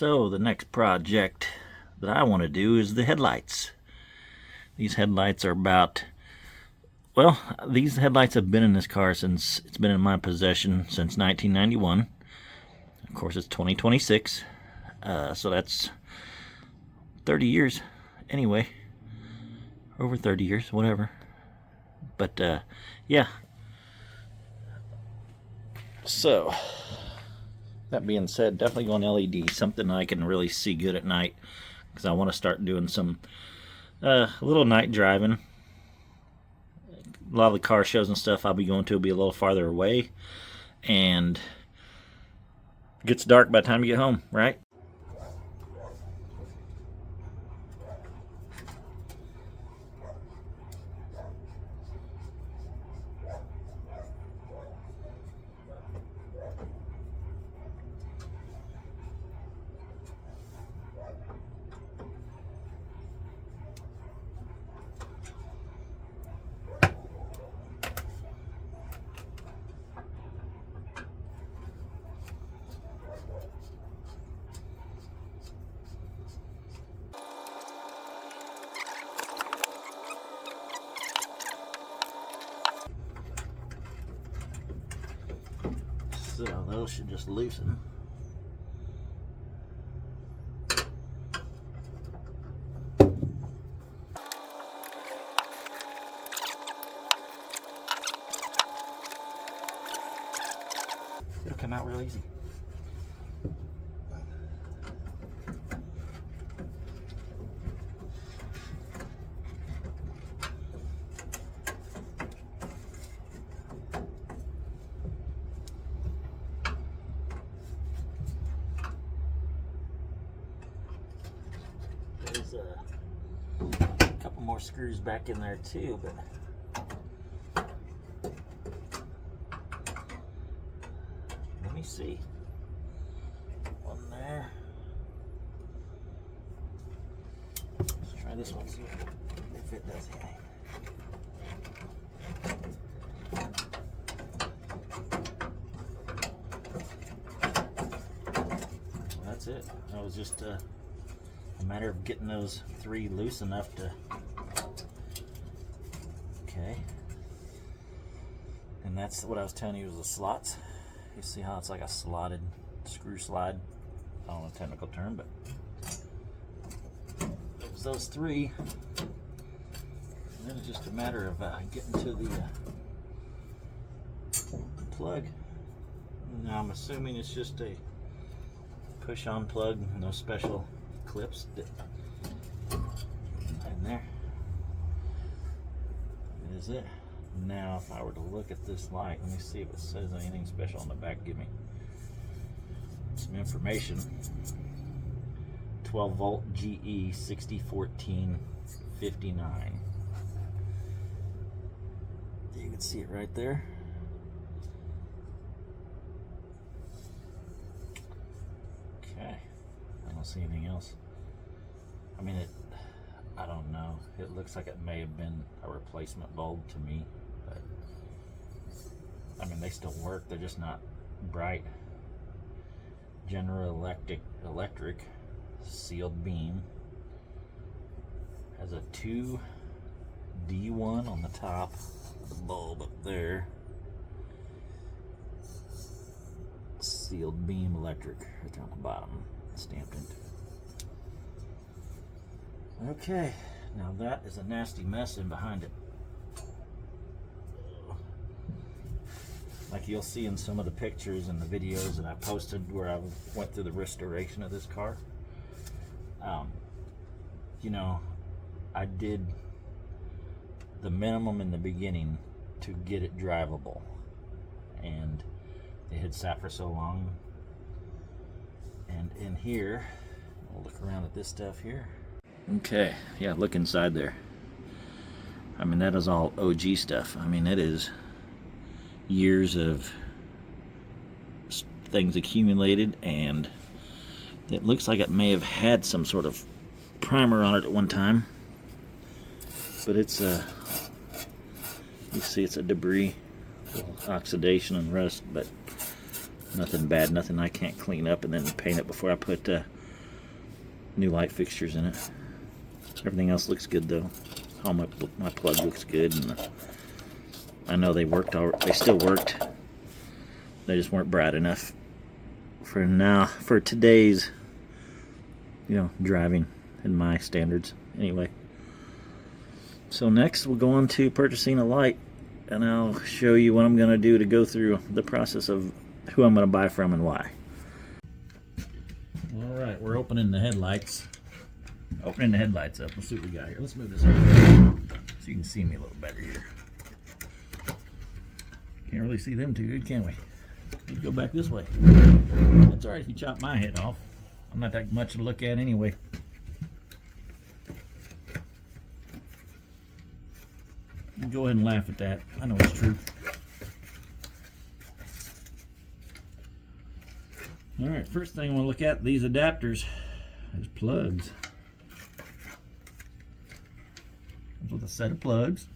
So the next project that I want to do is the headlights. These headlights are about, well, these headlights have been in this car since it's been in my possession since 1991. Of course, it's 2026, so that's 30 years anyway. Over 30 years, whatever. But yeah. So that being said, definitely going LED, something I can really see good at night, because I want to start doing some little night driving. A lot of the car shows and stuff I'll be going to will be a little farther away, and it gets dark by the time you get home, right? So those should just loosen. It'll come out real easy. There's a couple more screws back in there too, but let me see. One there. Let's try this one, see if it does anything. Well, that's it. That was just a matter of getting those three loose enough to. Okay. And that's what I was telling you was the slots. You see how it's like a slotted screw slide? I don't know the technical term, but it was those three. And then it's just a matter of getting to the plug. Now I'm assuming it's just a push-on plug, no special clips in there. That is it. Now if I were to look at this light, let me see if it says anything special on the back. Give me some information. 12 volt GE 601459. You can see it right there. Okay, I don't see anything else. I mean, I don't know. It looks like it may have been a replacement bulb to me, but I mean, they still work. They're just not bright. General Electric sealed beam. Has a 2D1 on the top, the bulb up there. Sealed beam electric right there on the bottom, stamped in. Okay, now that is a nasty mess in behind it. Like you'll see in some of the pictures and the videos that I posted where I went through the restoration of this car. You know, I did the minimum in the beginning to get it drivable, and it had sat for so long. And in here, we'll look around at this stuff here. Okay, yeah, look inside there. I mean, that is all OG stuff. I mean, it is years of things accumulated, and it looks like it may have had some sort of primer on it at one time. But it's you see it's a debris, oxidation and rust, but nothing bad, nothing I can't clean up and then paint it before I put new light fixtures in it. Everything else looks good though. All my plug looks good, and I know they worked. They still worked. They just weren't bright enough for today's, driving and my standards. Anyway, so next we'll go on to purchasing a light, and I'll show you what I'm going to do to go through the process of who I'm going to buy from and why. All right, we're opening the headlights. Opening the headlights up. Let's see what we got here. Let's move this over so you can see me a little better here. Can't really see them too good, can we? Let's go back this way. That's all right if you chop my head off. I'm not that much to look at anyway. You can go ahead and laugh at that. I know it's true. All right, first thing I want to look at, these adapters. There's plugs. Comes with a set of plugs.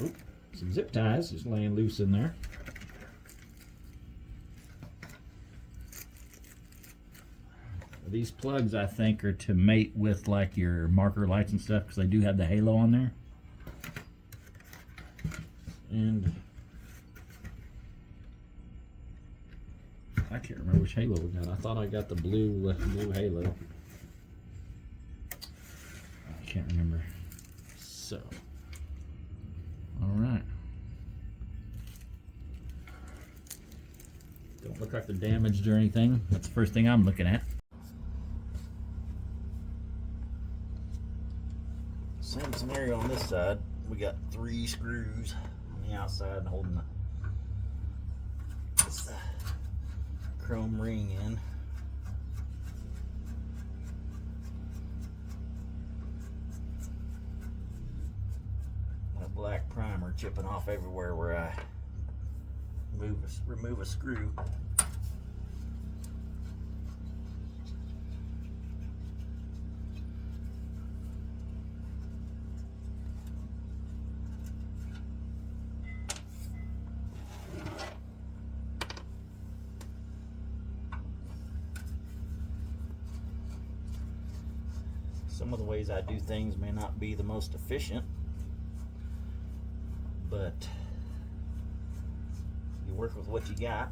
Oh, some zip ties just laying loose in there. These plugs, I think, are to mate with like your marker lights and stuff, because they do have the halo on there. And I can't remember which halo we got. I thought I got the blue halo. I can't remember. So, all right. Don't look like they're damaged or anything. That's the first thing I'm looking at. Same scenario on this side. We got 3 screws on the outside holding this chrome ring in. That black primer chipping off everywhere where I remove a screw. Some of the ways I do things may not be the most efficient, but you work with what you got.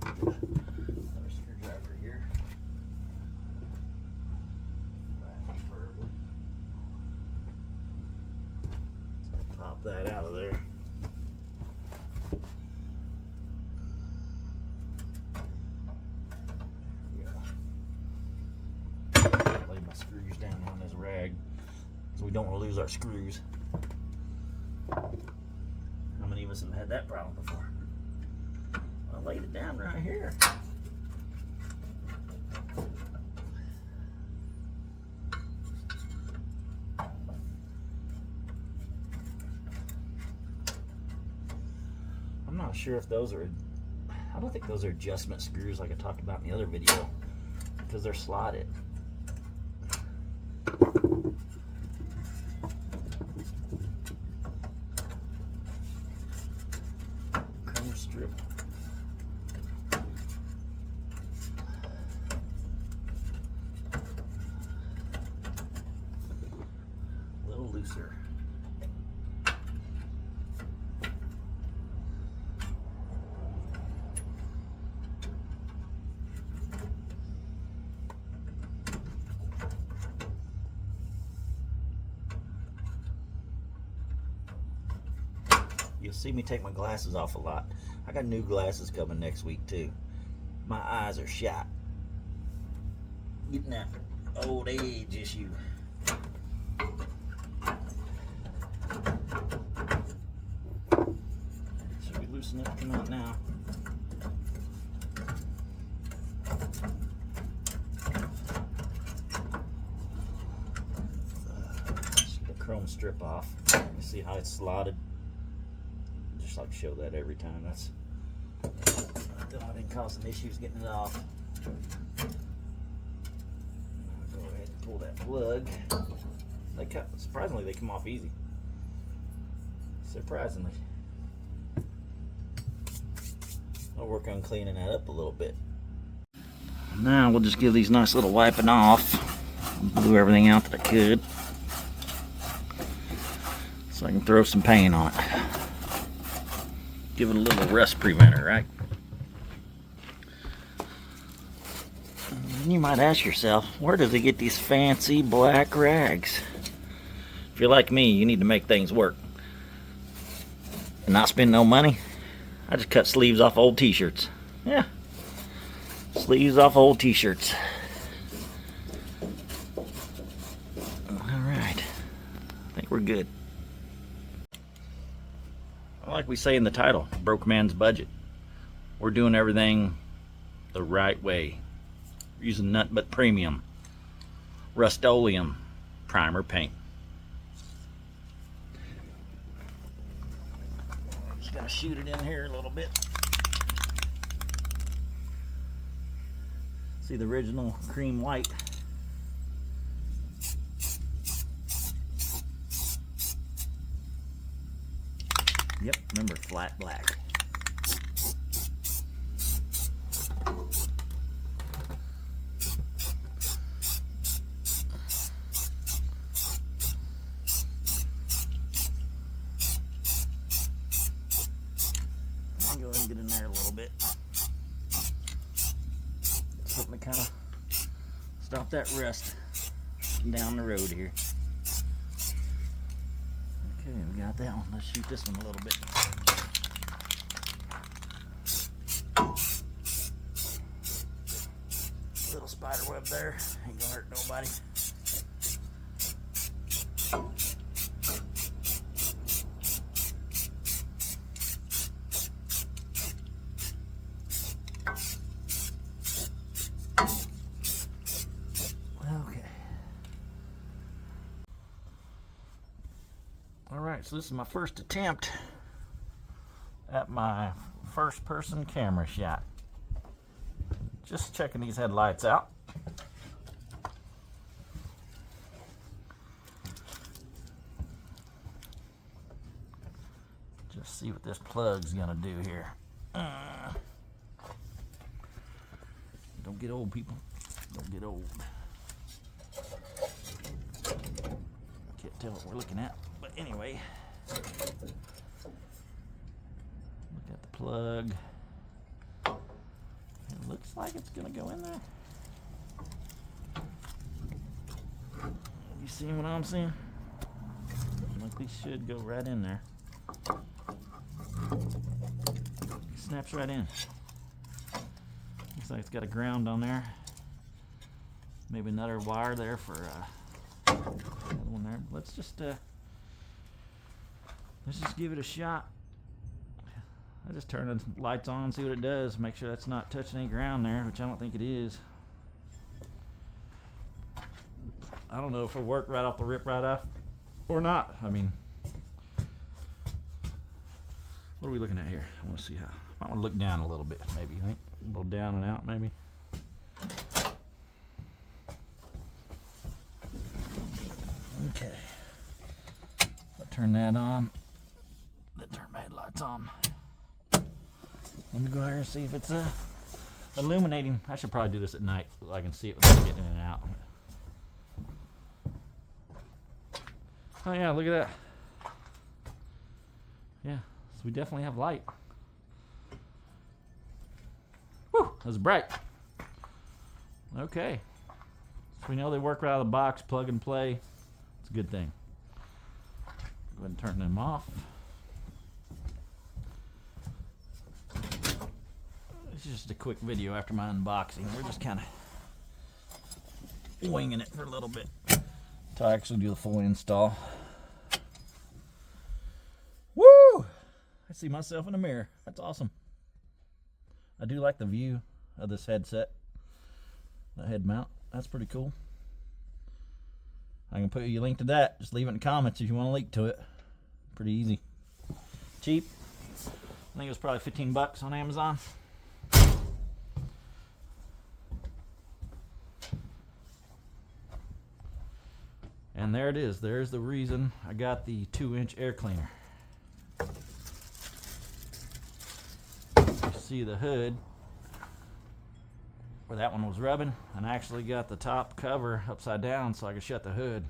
Another screwdriver here. Pop that out of there. Screws down on this rag, so we don't want to lose our screws. How many of us have had that problem before? I laid it down right here. I'm not sure if those are, I don't think those are adjustment screws like I talked about in the other video, because they're slotted. Chrome strip. A little looser. You'll see me take my glasses off a lot. I got new glasses coming next week too. My eyes are shot. Getting that old age issue. Should we loosen up? Come out now. Get the chrome strip off. You see how it's slotted? Just like show that every time. That's I didn't cause some issues getting it off. I'll go ahead and pull that plug. Surprisingly, they come off easy. Surprisingly. I'll work on cleaning that up a little bit. Now we'll just give these nice little wiping off. Blew everything out that I could, so I can throw some paint on it. Give it a little rust preventer, right? And you might ask yourself, where does he get these fancy black rags? If you're like me, you need to make things work and not spend no money. I just cut sleeves off old t-shirts. Yeah, sleeves off old t-shirts. Alright, I think we're good. Like we say in the title, Broke Man's Budget. We're doing everything the right way. We're using nothing but premium Rust-Oleum primer paint. Just gotta shoot it in here a little bit. See the original cream white. Yep, remember, flat black. I'll go ahead and get in there a little bit. Something to kind of stop that rust down the road here. Okay, we got that one. Let's shoot this one a little bit. Little spider web there. Ain't gonna hurt nobody. Okay. Alright, so this is my first attempt at my first person camera shot. Just checking these headlights out. Just see what this plug's gonna do here. Don't get old, people. Don't get old. Can't tell what we're looking at. But anyway, look at the plug. It looks like it's gonna go in there. You seeing what I'm seeing? Like these should go right in there. Snaps right in. Looks like it's got a ground on there. Maybe another wire there for another one there. Let's just give it a shot. I just turn the lights on, see what it does, make sure that's not touching any ground there, which I don't think it is. I don't know if it'll work right off the rip right off or not. I mean, what are we looking at here? I want to see how. I might want to look down a little bit, maybe. You think? A little down and out, maybe. Okay. I'll turn that on. Then turn my headlights on. Let me go here and see if it's illuminating. I should probably do this at night so I can see it when I'm getting in and out. Oh yeah, look at that. Yeah, so we definitely have light. Whew, that was bright. Okay. So we know they work right out of the box, plug and play. It's a good thing. Go ahead and turn them off. This is just a quick video after my unboxing. We're just kind of winging it for a little bit until I actually do the full install. Woo! I see myself in the mirror. That's awesome. I do like the view of this headset. The head mount. That's pretty cool. I can put you a link to that. Just leave it in the comments if you want a link to it. Pretty easy. Cheap. I think it was probably 15 bucks on Amazon. And And there it is. There's the reason I got the 2-inch air cleaner. You see the hood where that one was rubbing, and I actually got the top cover upside down so I could shut the hood.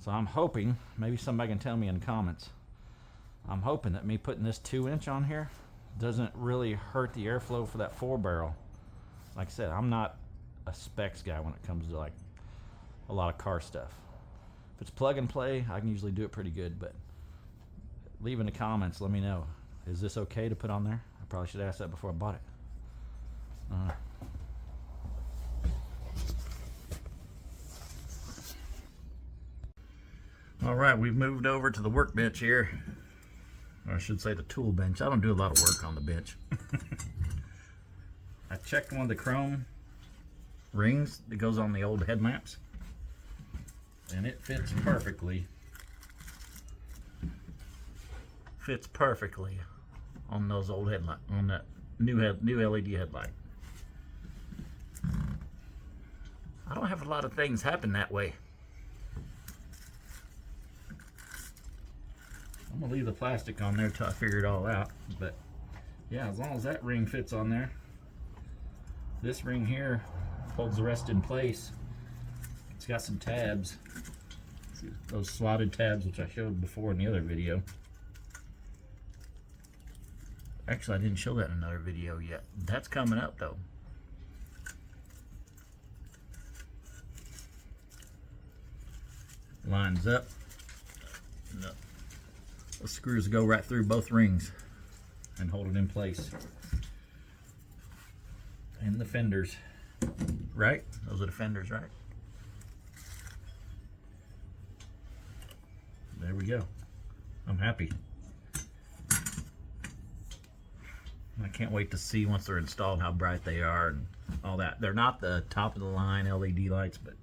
So I'm hoping, maybe somebody can tell me in the comments, I'm hoping that me putting this 2-inch on here doesn't really hurt the airflow for that 4-barrel. Like I said, I'm not a specs guy when it comes to like a lot of car stuff. If it's plug and play, I can usually do it pretty good, but leave in the comments, let me know. Is this okay to put on there? I probably should ask that before I bought it. All right, we've moved over to the workbench here. Or I should say the tool bench. I don't do a lot of work on the bench. I checked one of the chrome rings that goes on the old headlamps, and it fits perfectly. Fits perfectly on those old headlight, on that new LED headlight. I don't have a lot of things happen that way. I'm gonna leave the plastic on there till I figure it all out. But yeah, as long as that ring fits on there, this ring here holds the rest in place. It's got some tabs, those slotted tabs which I showed before in the other video. Actually, I didn't show that in another video yet. That's coming up though. Lines up. No. The screws go right through both rings and hold it in place. And the fenders, right? Those are the fenders, right? There we go. I'm happy. I can't wait to see once they're installed how bright they are and all that. They're not the top of the line LED lights, but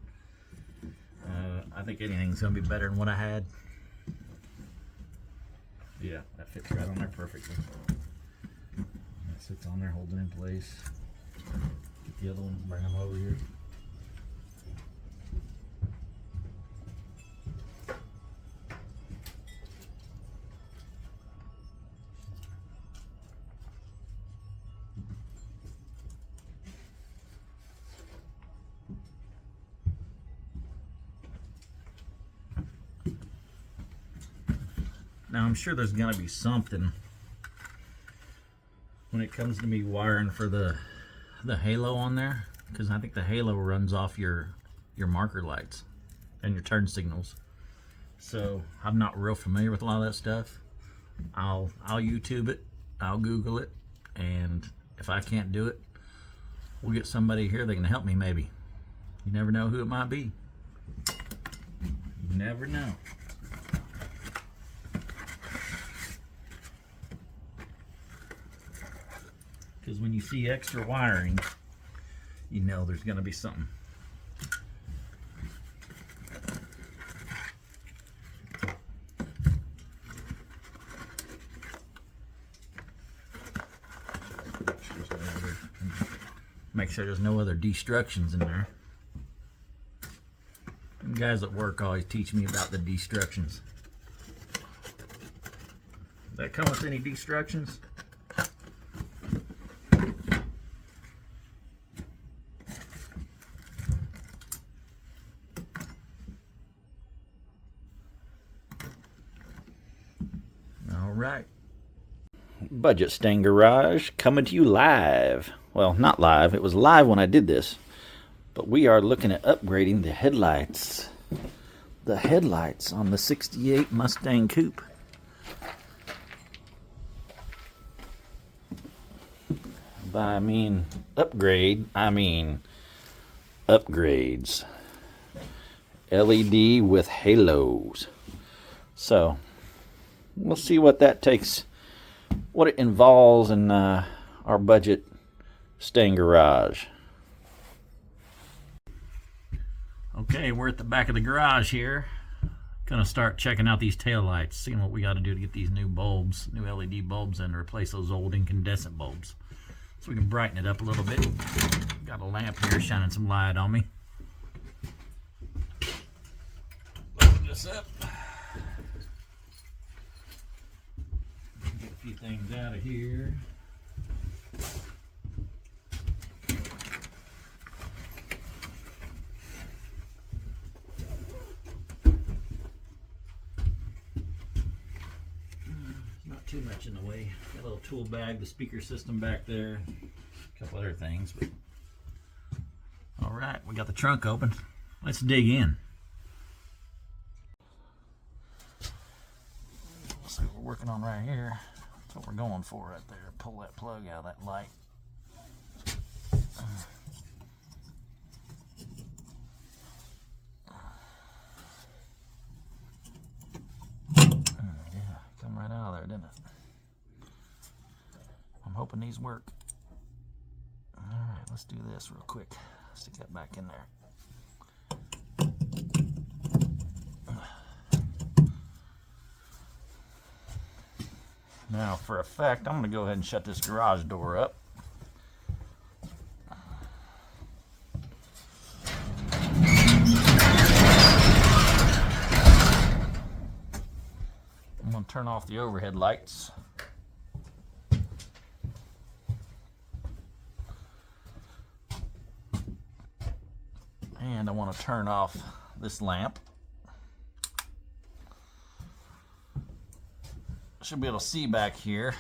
I think anything's gonna be better than what I had. Yeah, that fits right on there perfectly. That sits on there, holding in place. Get the other one, bring them over here. Now I'm sure there's gonna be something when it comes to me wiring for the halo on there, because I think the halo runs off your marker lights and your turn signals. So I'm not real familiar with a lot of that stuff. I'll YouTube it, I'll Google it, and if I can't do it, we'll get somebody here that can help me maybe. You never know who it might be. You never know. Because when you see extra wiring, you know there's going to be something. Make sure there's no other destructions in there. And guys at work always teach me about the destructions. Does that come with any destructions? Right. Budget Stain Garage coming to you live. Well, not live. It was live when I did this. But we are looking at upgrading the headlights. The headlights on the 68 Mustang Coupe. By I mean upgrade, I mean upgrades. LED with halos. So we'll see what that takes, what it involves in our budget Stain Garage. Okay, we're at the back of the garage here. Gonna start checking out these taillights, seeing what we got to do to get these new bulbs, new LED bulbs, and replace those old incandescent bulbs, so we can brighten it up a little bit. Got a lamp here shining some light on me. this up. Get a few things out of here. Not too much in the way. Got a little tool bag, the speaker system back there, a couple other things. But all right, we got the trunk open. Let's dig in. Let's see what we're working on right here. That's what we're going for right there. Pull that plug out of that light. Yeah, come right out of there, didn't it? I'm hoping these work. All right, let's do this real quick. Stick that back in there. Now, for effect, I'm going to go ahead and shut this garage door up. I'm going to turn off the overhead lights. And I want to turn off this lamp. Should be able to see back here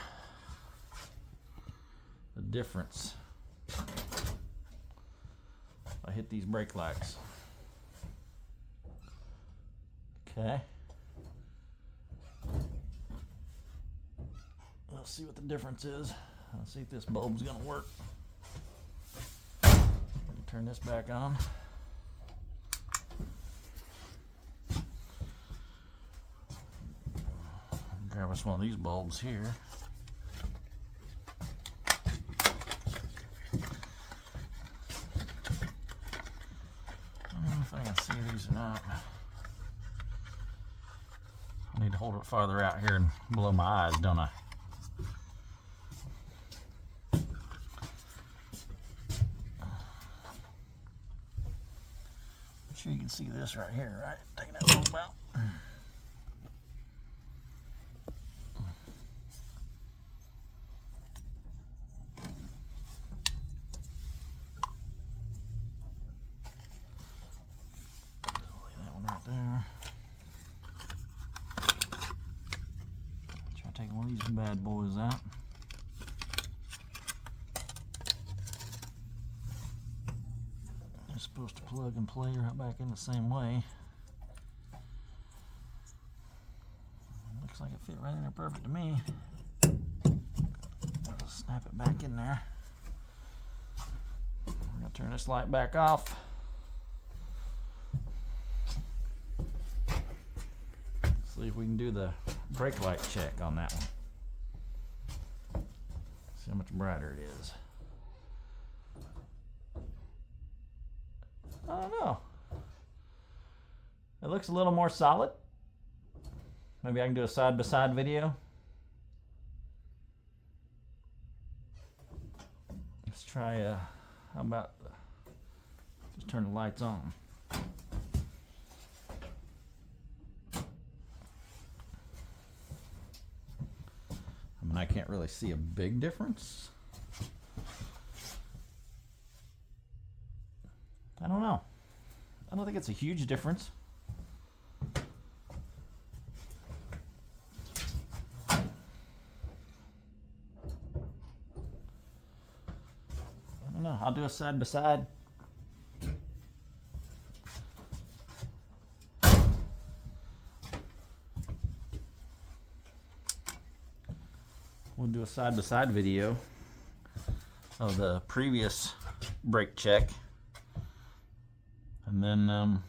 the difference. I hit these brake lights. Okay. Let's see what the difference is. Let's see if this bulb's gonna work. Turn this back on. Grab us one of these bulbs here. I don't know if I can see these or not. I need to hold it farther out here and below my eyes, don't I? I'm sure you can see this right here, right? Taking that bulb out. There. Try to take one of these bad boys out. They're supposed to plug and play right back in the same way. Looks like it fit right in there perfect to me. I'll snap it back in there. I'm gonna turn this light back off. See if we can do the brake light check on that one. See how much brighter it is. I don't know. It looks a little more solid. Maybe I can do a side-by-side video. Let's try, how about just turn the lights on. I can't really see a big difference. I don't know. I don't think it's a huge difference. I don't know. I'll do a side by side. We'll do a side-by-side video of the previous brake check, and then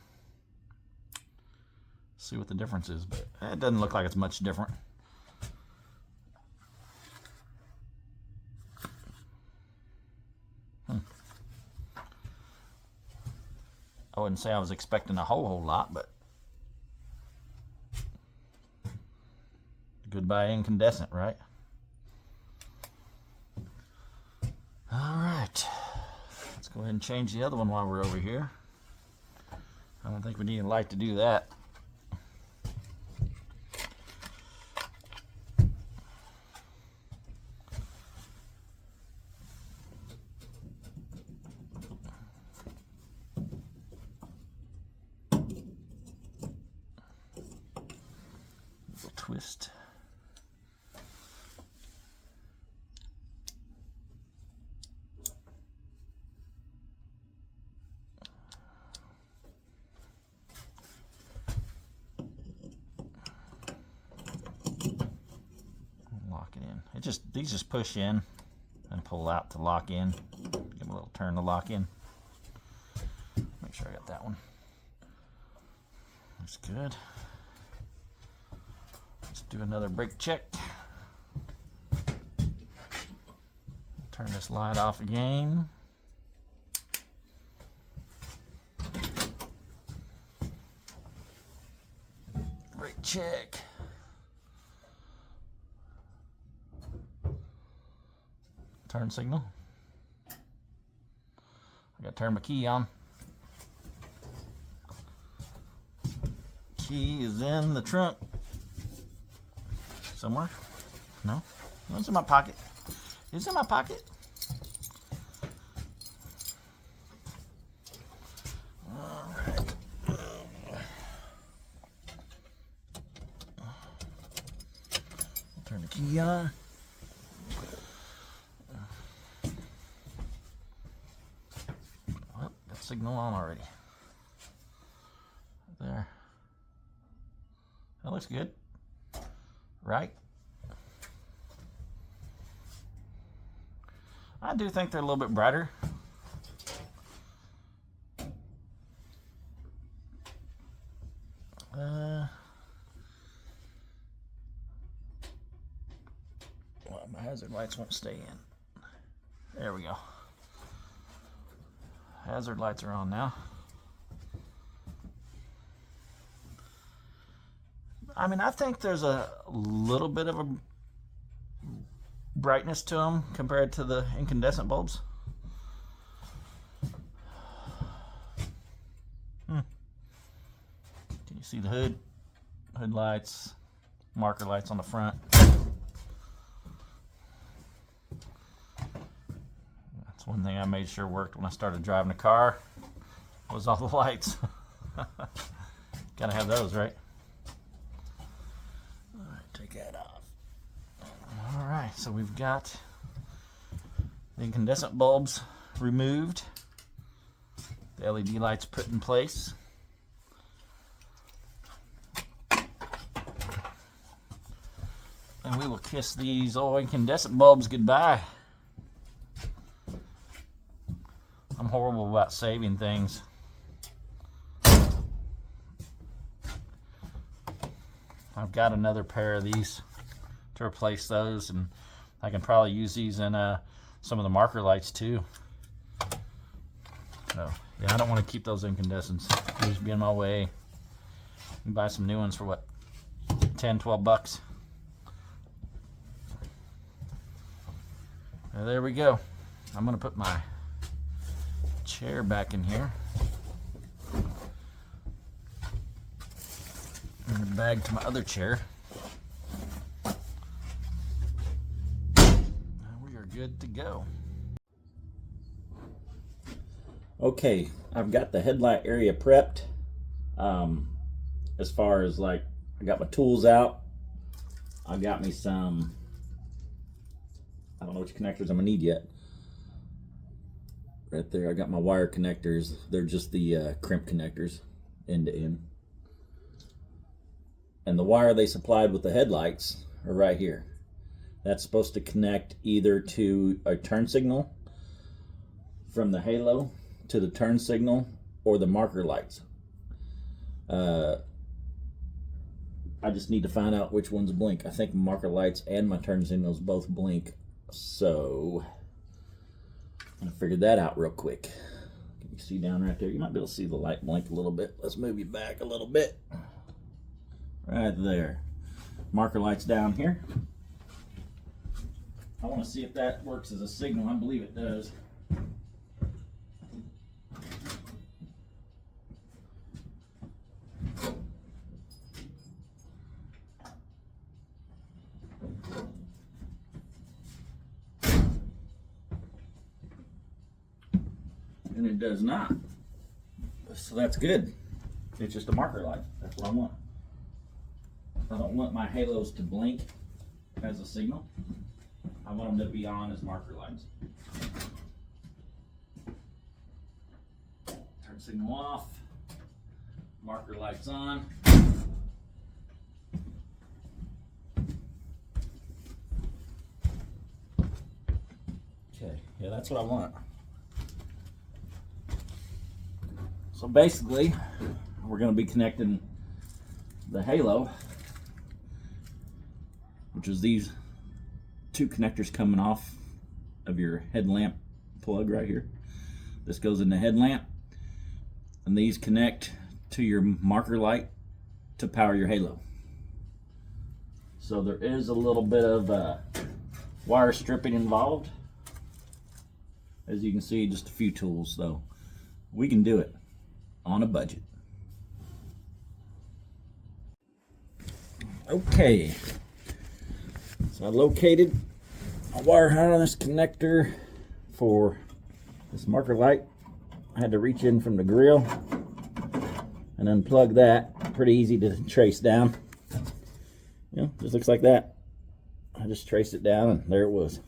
see what the difference is. But it doesn't look like it's much different. I wouldn't say I was expecting a whole lot, but goodbye incandescent, right? Alright, let's go ahead and change the other one while we're over here. I don't think we need a light to do that. twist. Lock it in. These just push in and pull out to lock in. Give them a little turn to lock in. Make sure I got that one. Looks good. Let's do another brake check. Turn this light off again. Brake check. Turn signal. I gotta turn my key on. Key is in the trunk. Somewhere? No? It's in my pocket. It's in my pocket. Alright. Turn the key on. Signal on already. There. That looks good. Right? I do think they're a little bit brighter. Well, my hazard lights won't stay in. There we go. Hazard lights are on now. I mean, I think there's a little bit of a brightness to them compared to the incandescent bulbs. Can you see the hood? Hood lights, marker lights on the front. That's one thing I made sure worked when I started driving a car, was all the lights. Gotta have those, right? Alright, take that off. Alright, so we've got the incandescent bulbs removed, the LED lights put in place. And we will kiss these old incandescent bulbs goodbye. I'm horrible about saving things. I've got another pair of these to replace those, and I can probably use these in some of the marker lights too. So yeah, I don't want to keep those incandescents. They'll just be in my way. You can buy some new ones for what, 10, 12 bucks. Now, there we go. I'm gonna put my chair back in here. And the bag to my other chair. And we are good to go. Okay, I've got the headlight area prepped. As far as like, I got my tools out. I got me some, I don't know which connectors I'm gonna need yet. Right there, I got my wire connectors. They're just the crimp connectors, end to end. And the wire they supplied with the headlights are right here. That's supposed to connect either to a turn signal from the halo to the turn signal or the marker lights. I just need to find out which ones blink. I think marker lights and my turn signals both blink. So I'm gonna figure that out real quick. Can you see down right there? You might be able to see the light blink a little bit. Let's move you back a little bit. Right there. Marker lights down here. I want to see if that works as a signal. I believe it does. And it does not. So that's good. It's just a marker light. That's what I want. I don't want my halos to blink as a signal. I want them to be on as marker lights. Turn signal off, marker lights on. Okay, yeah, that's what I want. So basically, we're going to be connecting the halo, which is these two connectors coming off of your headlamp plug right here. This goes in the headlamp, and these connect to your marker light to power your halo. So there is a little bit of wire stripping involved. As you can see, just a few tools, though. We can do it on a budget. Okay, so I located a wire harness connector for this marker light. I had to reach in from the grill and unplug that. Pretty easy to trace down. You know, just looks like that. I just traced it down and there it was.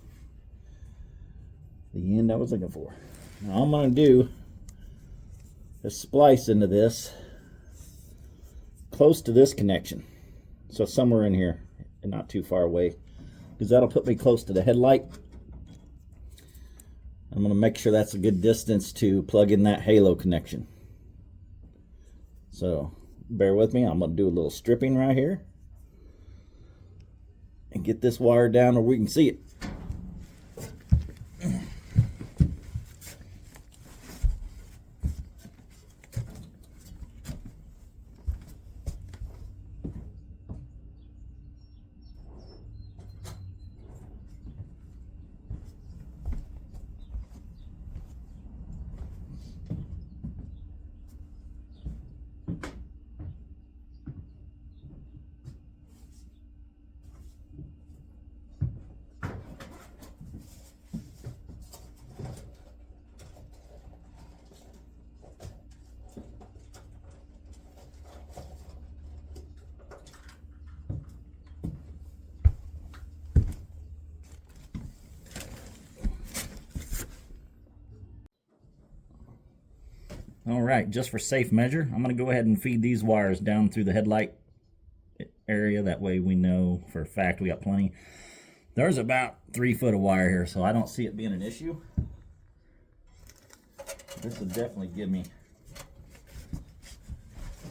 The end I was looking for. Now all I'm going to do is splice into this close to this connection. So somewhere in here and not too far away, because that'll put me close to the headlight. I'm going to make sure that's a good distance to plug in that halo connection. So bear with me. I'm going to do a little stripping right here and get this wire down where we can see it. All right, just for safe measure, I'm going to go ahead and feed these wires down through the headlight area. That way we know for a fact we got plenty. There's about 3 foot of wire here, so I don't see it being an issue. This will definitely give me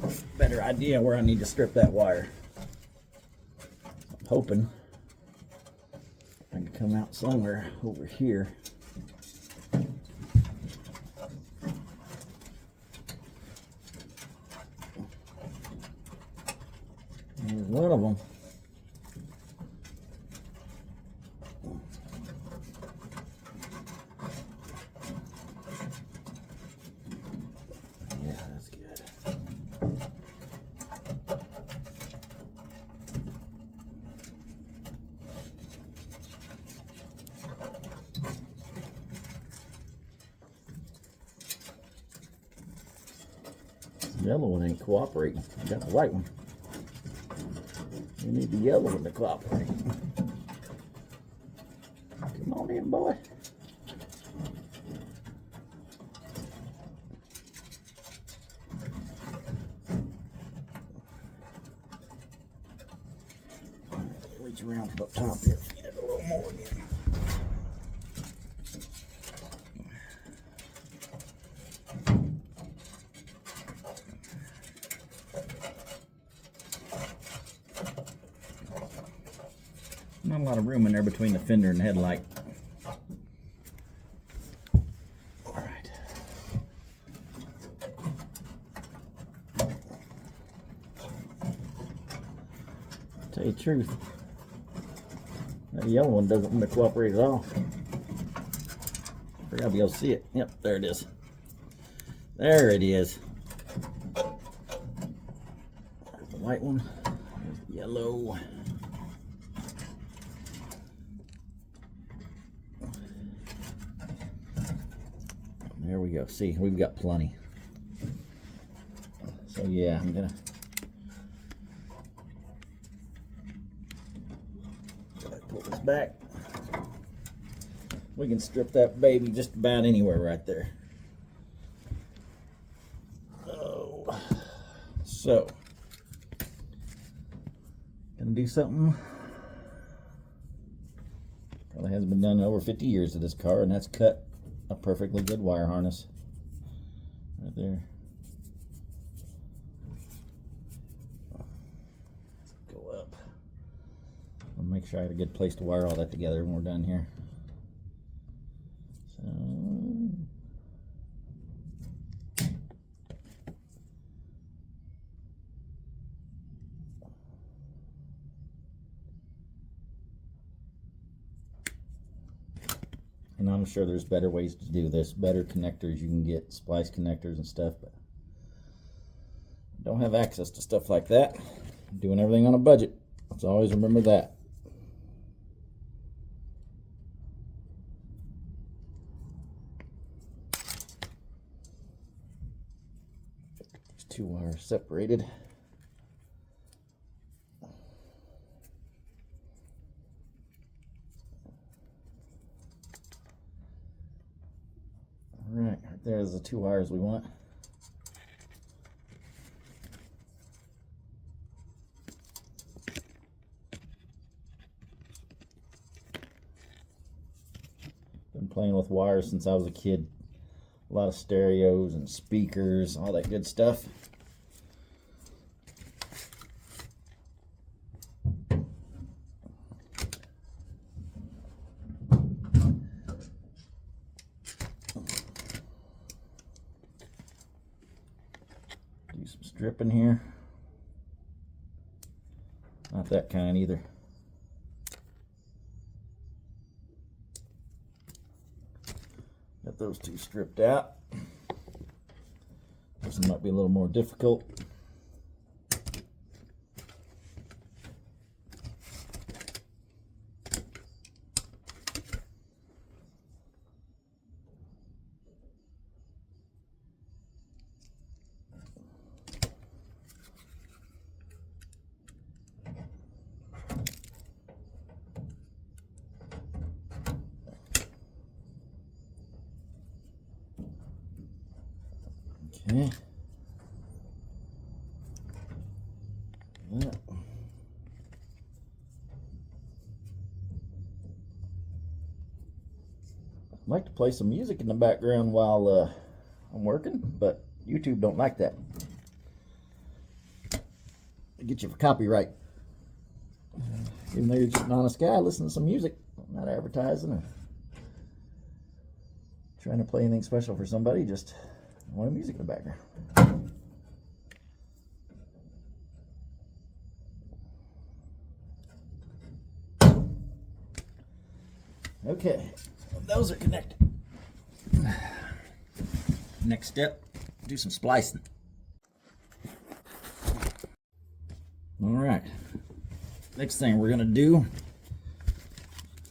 a better idea where I need to strip that wire. I'm hoping I can come out somewhere over here. There's one of them. Yeah, that's good. The yellow one ain't cooperating. I got the white one. You need the yellow one to cooperate. Come on in, boy. Reach around up top here. Get it a little more again. Not a lot of room in there between the fender and the headlight. All right. Tell you the truth, that yellow one doesn't want to cooperate at all. Forgot to be able to see it. Yep, there it is. There it is. There's the white one. There's the yellow. There we go. See, we've got plenty. So yeah, I'm gonna this back. We can strip that baby just about anywhere right there. Oh, so gonna do something probably hasn't been done in over 50 years to this car, and that's cut a perfectly good wire harness right there. Go up. I'll make sure I have a good place to wire all that together when we're done here. So, and I'm sure there's better ways to do this, better connectors you can get, splice connectors and stuff, but I don't have access to stuff like that. I'm doing everything on a budget. Let's always remember that. These two wires separated. Right there's the two wires we want. Been playing with wires since I was a kid. A lot of stereos and speakers, all that good stuff. Do some stripping here. Not that kind either. Got those two stripped out. This one might be a little more difficult. Okay. Yeah. I'd like to play some music in the background while I'm working, but YouTube don't like that. They get you for copyright. Even though you're just an honest guy, listen to some music, not advertising or trying to play anything special for somebody, just want music in the background. Okay, well, those are connected. Next step, do some splicing. All right, next thing we're gonna do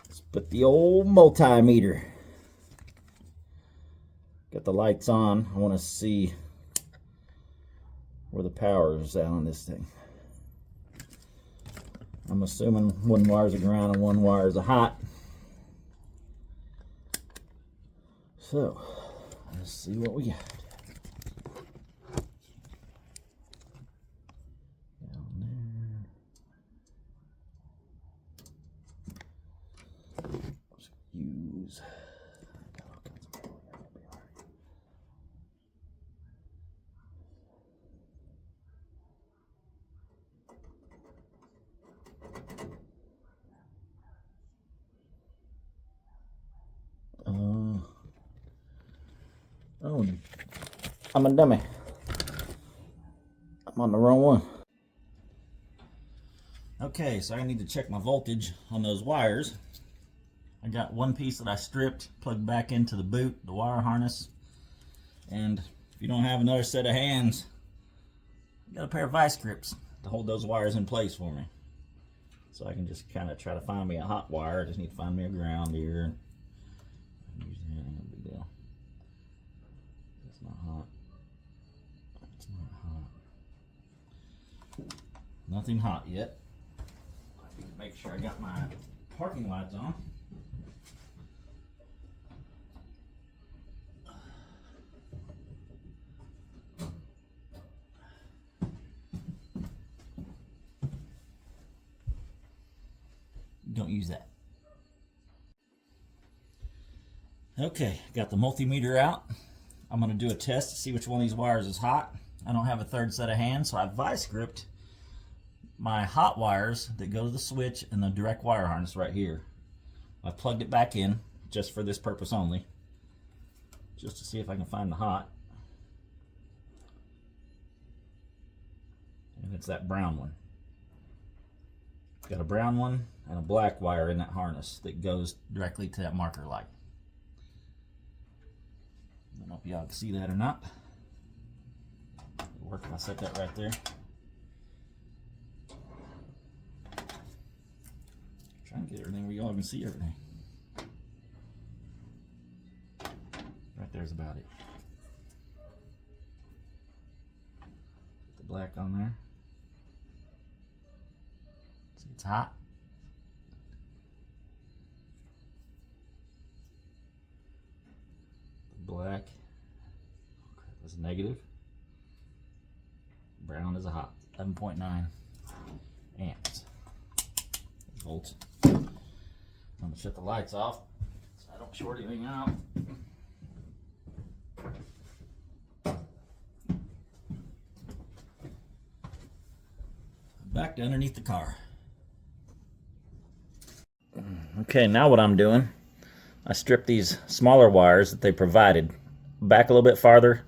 is put the old multimeter. Got the lights on. I want to see where the power is at on this thing. I'm assuming one wire's a ground and one wire's a hot. So, let's see what we got. Down there. Let's use. Oh, I'm a dummy. I'm on the wrong one. Okay, so I need to check my voltage on those wires. I got one piece that I stripped, plugged back into the boot, the wire harness. And if you don't have another set of hands, I got a pair of vice grips to hold those wires in place for me. So I can just kind of try to find me a hot wire. I just need to find me a ground here. Use that, ain't no big deal. It's not hot. It's not hot. Nothing hot yet. I need to make sure I got my parking lights on. Don't use that. Okay, got the multimeter out. I'm gonna do a test to see which one of these wires is hot. I don't have a third set of hands, so I vice gripped my hot wires that go to the switch and the direct wire harness right here. I plugged it back in just for this purpose only, just to see if I can find the hot. And it's that brown one. Got a brown one and a black wire in that harness that goes directly to that marker light. I don't know if y'all can see that or not. It'll work if I set that right there. Try and get everything where y'all can see everything. Right there's about it. Put the black on there. See, it's hot. The black is negative. Brown is a hot. 11.9 amps. Volts. I'm gonna shut the lights off so I don't short anything out. Back to underneath the car. Okay, now what I'm doing, I stripped these smaller wires that they provided back a little bit farther,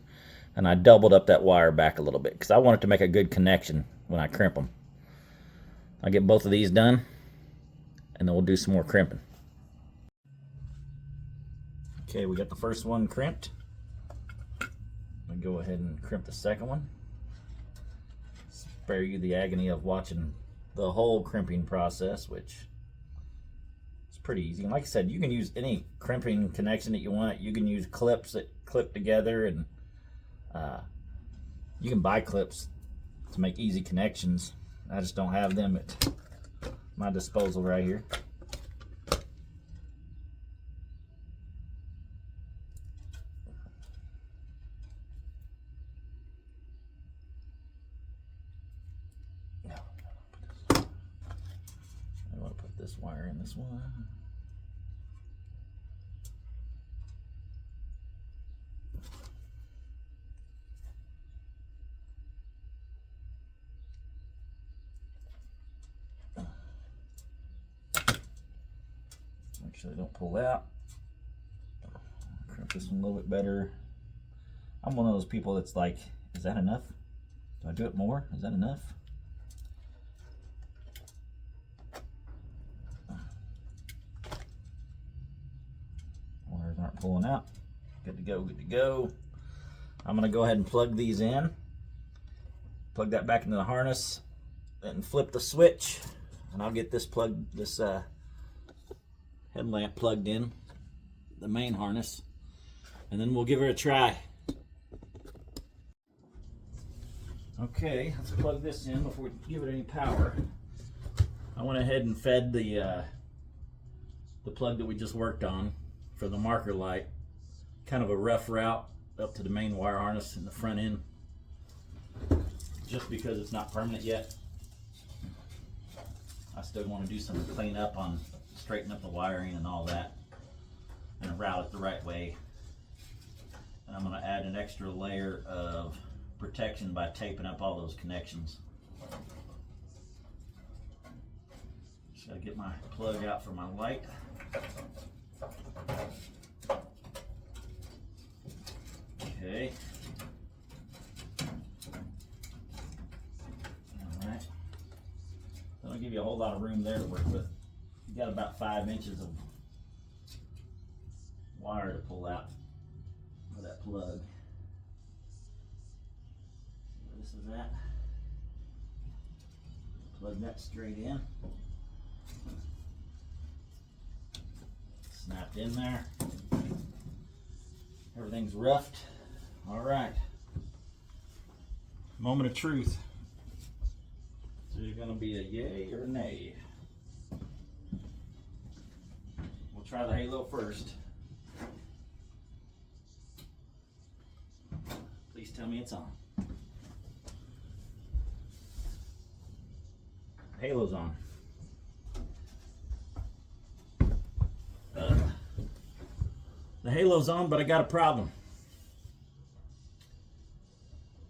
and I doubled up that wire back a little bit because I wanted to make a good connection when I crimp them. I'll get both of these done, and then we'll do some more crimping. Okay, we got the first one crimped. I'm gonna go ahead and crimp the second one. Spare you the agony of watching the whole crimping process, which is pretty easy. And like I said, you can use any crimping connection that you want. You can use clips that clip together, and you can buy clips to make easy connections. I just don't have them at my disposal right here. I want to put this wire in this one. Make sure they don't pull out. Crimp this one a little bit better. I'm one of those people that's like, is that enough? Do I do it more? Is that enough? Wires aren't pulling out. Good to go, good to go. I'm gonna go ahead and plug these in. Plug that back into the harness and flip the switch, and I'll get this headlamp plugged in, the main harness, and then we'll give her a try. Okay, let's plug this in before we give it any power. I went ahead and fed the plug that we just worked on for the marker light, kind of a rough route up to the main wire harness in the front end, just because it's not permanent yet. I still want to do some cleanup on straighten up the wiring and all that, and route it the right way. And I'm going to add an extra layer of protection by taping up all those connections. Just got to get my plug out for my light. Okay. Alright. That'll give you a whole lot of room there to work with. You got about 5 inches of wire to pull out for that plug. This is that. Plug that straight in. Snapped in there. Everything's roughed. All right. Moment of truth. Is it going to be a yay or a nay? try the halo first. Please tell me it's on. Halo's on. The halo's on, but I got a problem.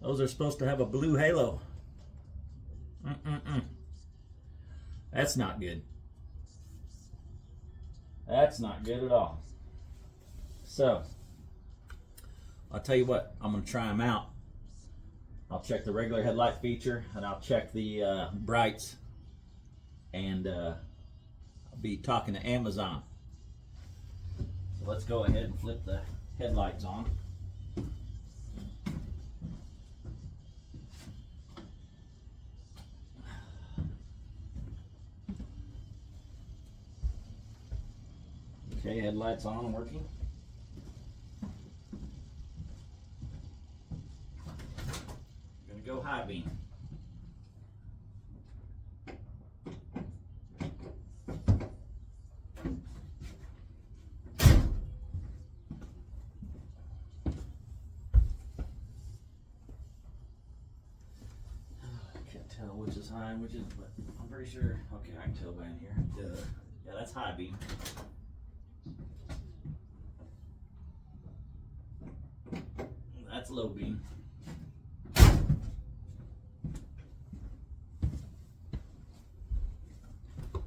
Those are supposed to have a blue halo. That's not good. That's not good at all. So, I'll tell you what, I'm going to try them out. I'll check the regular headlight feature, and I'll check the brights, and I'll be talking to Amazon. So let's go ahead and flip the headlights on. Okay, headlights on and working. Gonna go high beam. Can't tell which is high and which is, but I'm pretty sure. Okay, I can tell by in here. Duh. Yeah, that's high beam. That's low beam.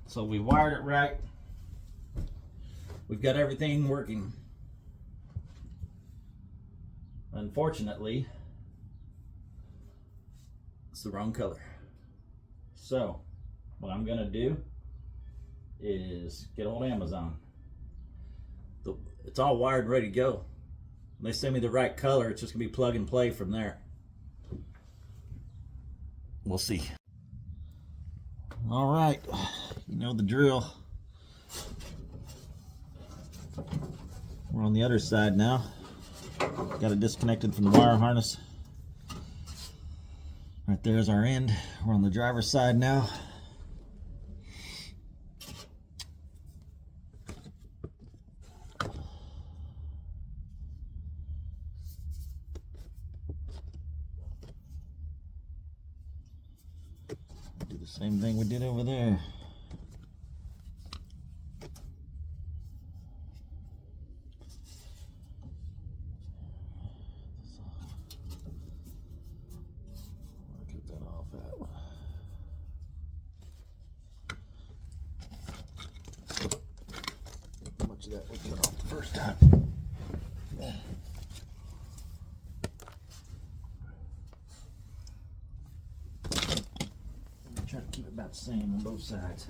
So we wired it right. We've got everything working. Unfortunately, it's the wrong color. So what I'm gonna do is get hold of Amazon. It's all wired and ready to go. When they send me the right color, it's just gonna be plug and play from there. We'll see. All right, you know the drill. We're on the other side now. Got it disconnected from the wire harness. Right there's our end. We're on the driver's side now. Do the same thing we did over there. Get that off that. How much of that we cut off the first time? Try to keep it about the same on both sides.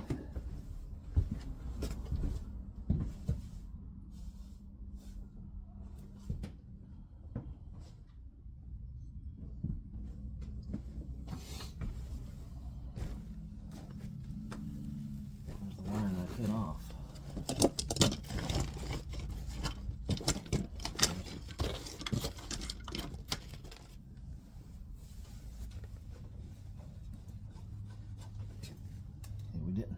There's the wire that I cut off. We didn't.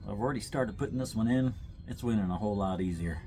I've already started putting this one in. It's winning a whole lot easier.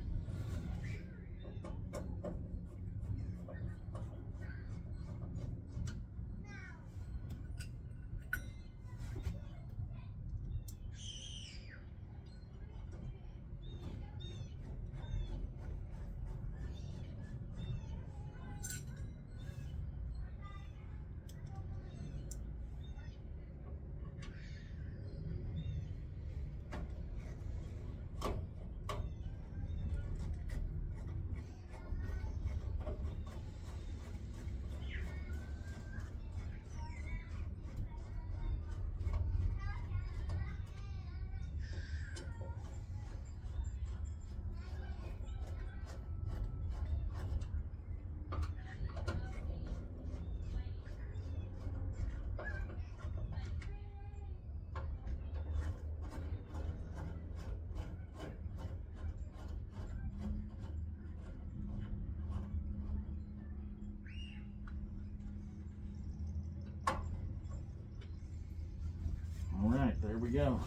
There we go.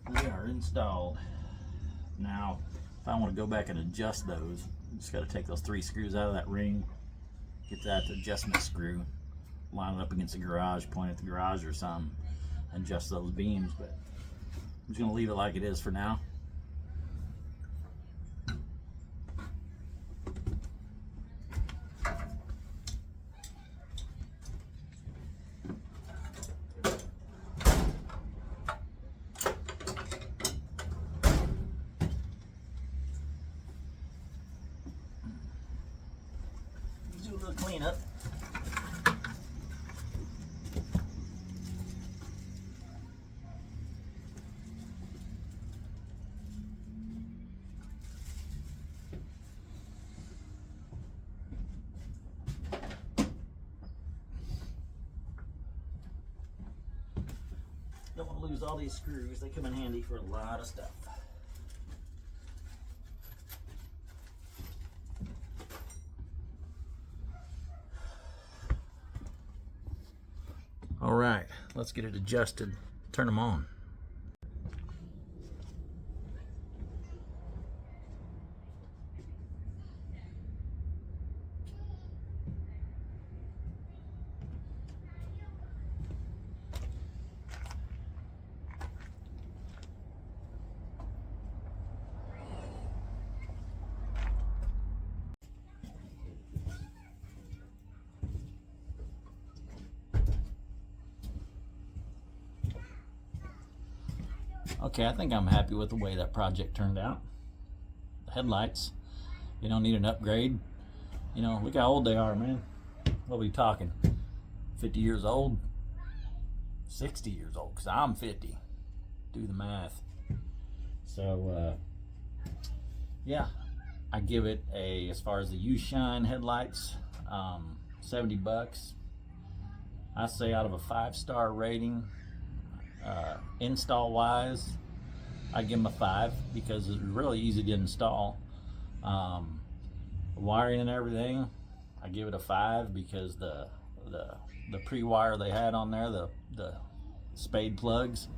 They are installed. Now, if I want to go back and adjust those, just got to take those 3 screws out of that ring, get that adjustment screw, line it up against the garage, point at the garage or something, and adjust those beams. But I'm just going to leave it like it is for now. Do a little cleanup. Don't want to lose all these screws. They come in handy for a lot of stuff. All right, let's get it adjusted. Turn them on. Okay, I think I'm happy with the way that project turned out. The headlights, you don't need an upgrade. You know, look how old they are, man. What are we talking? 50 years old? 60 years old, because I'm 50. Do the math. So, yeah, I give it a, as far as the U-Shine headlights, 70 bucks. I say out of a 5-star rating, install wise, I give them a 5 because it's really easy to install. Wiring and everything, I give it a 5 because the pre-wire they had on there, the spade plugs,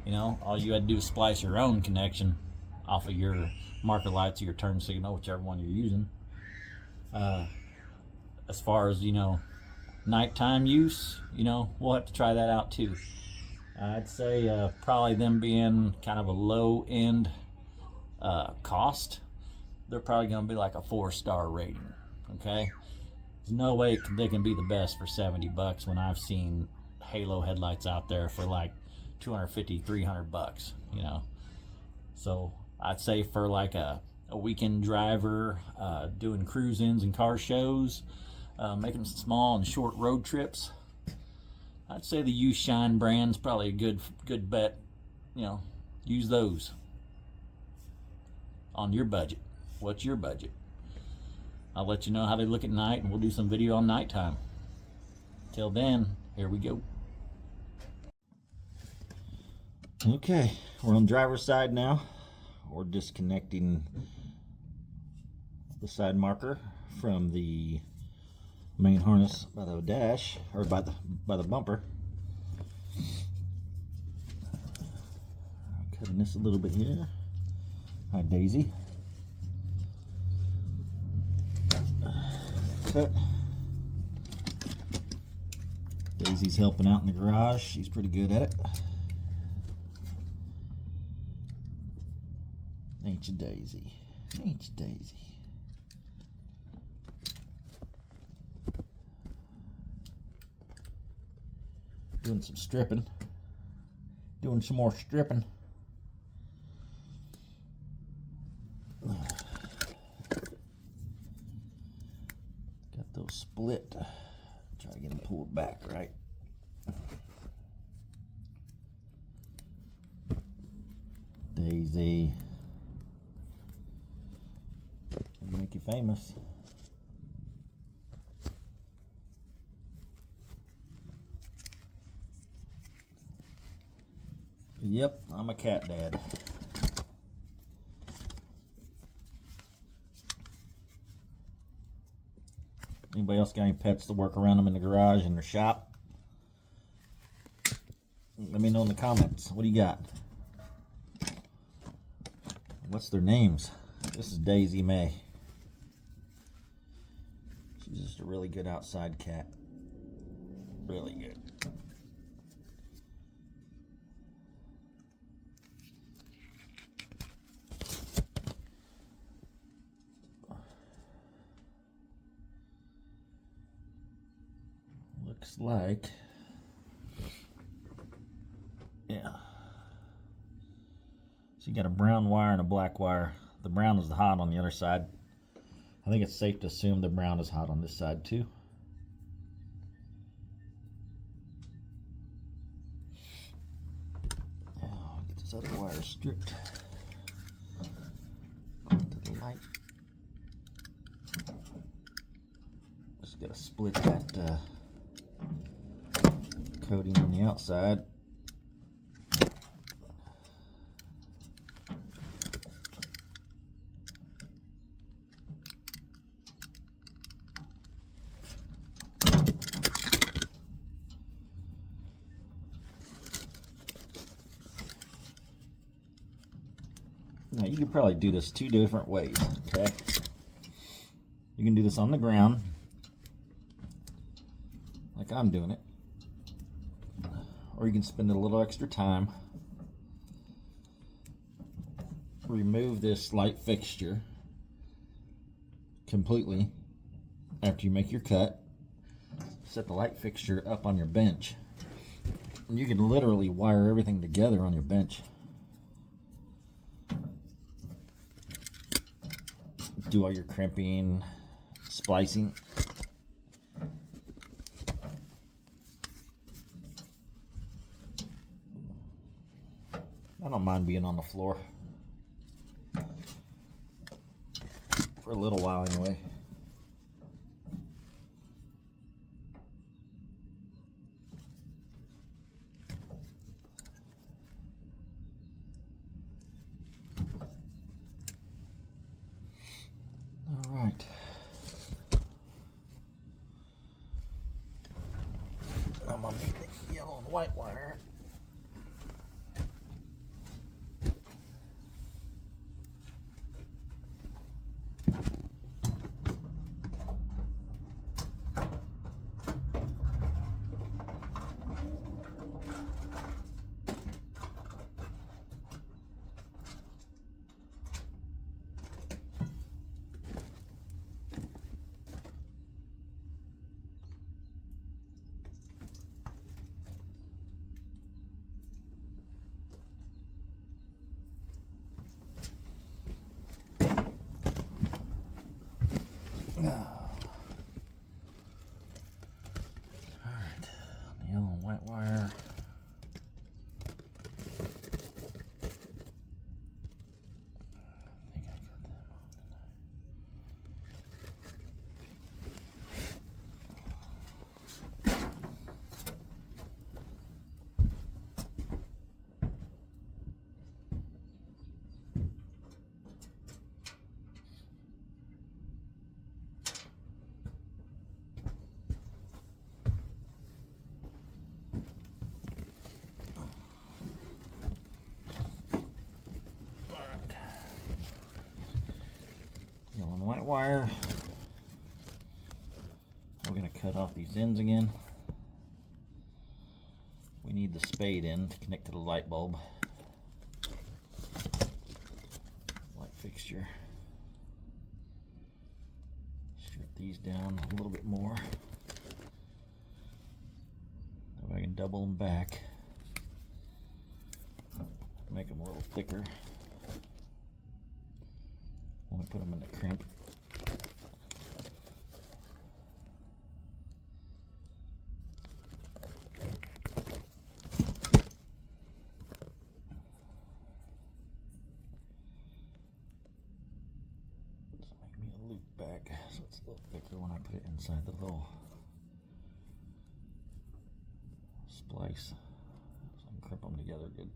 you know, all you had to do is splice your own connection off of your marker lights or your turn signal, whichever one you're using. As far as, you know, nighttime use, you know, we'll have to try that out too. I'd say probably them being kind of a low end cost, they're probably going to be like a 4-star rating. Okay, there's no way they can be the best for 70 bucks when I've seen Halo headlights out there for like 250, 300 bucks, you know. So I'd say for like a weekend driver, doing cruise-ins and car shows, making some small and short road trips, I'd say the U-Shine brand's probably a good bet. You know, use those on your budget. What's your budget? I'll let you know how they look at night, and we'll do some video on nighttime. Till then, here we go. Okay, we're on the driver's side now. We're disconnecting the side marker from the main harness by the dash, or by the bumper. Cutting this a little bit here. Hi, Daisy. Cut. Daisy's helping out in the garage. She's pretty good at it. Ain't you, Daisy? Ain't you, Daisy? Doing some stripping. Doing some more stripping. Got those split. Try to get them pulled back right. Daisy. Make you famous. Yep, I'm a cat dad. Anybody else got any pets to work around them in the garage, in their shop? Let me know in the comments. What do you got? What's their names? This is Daisy May. She's just a really good outside cat. Really good. Looks like, yeah. So you got a brown wire and a black wire. The brown is the hot on the other side. I think it's safe to assume the brown is hot on this side too. Now get this other wire stripped. Go to the light. Just gotta split that coating on the outside. Now you could probably do this 2 different ways, okay? You can do this on the ground, like I'm doing it, or you can spend a little extra time, remove this light fixture completely after you make your cut, set the light fixture up on your bench, and you can literally wire everything together on your bench. Do all your crimping, splicing. I don't mind being on the floor for a little while anyway. All right. I'm gonna make the yellow and white wire. Alright, the yellow and white wire. I think I got that on. Yellow and white wire. We're going to cut off these ends again. We need the spade end to connect to the light bulb. Light fixture. Strip these down a little bit more. If I can double them back. Make them a little thicker. When I put them in the crimp. Just make me a loop back so it's a little thicker when I put it inside the little splice. So I can crimp them together good.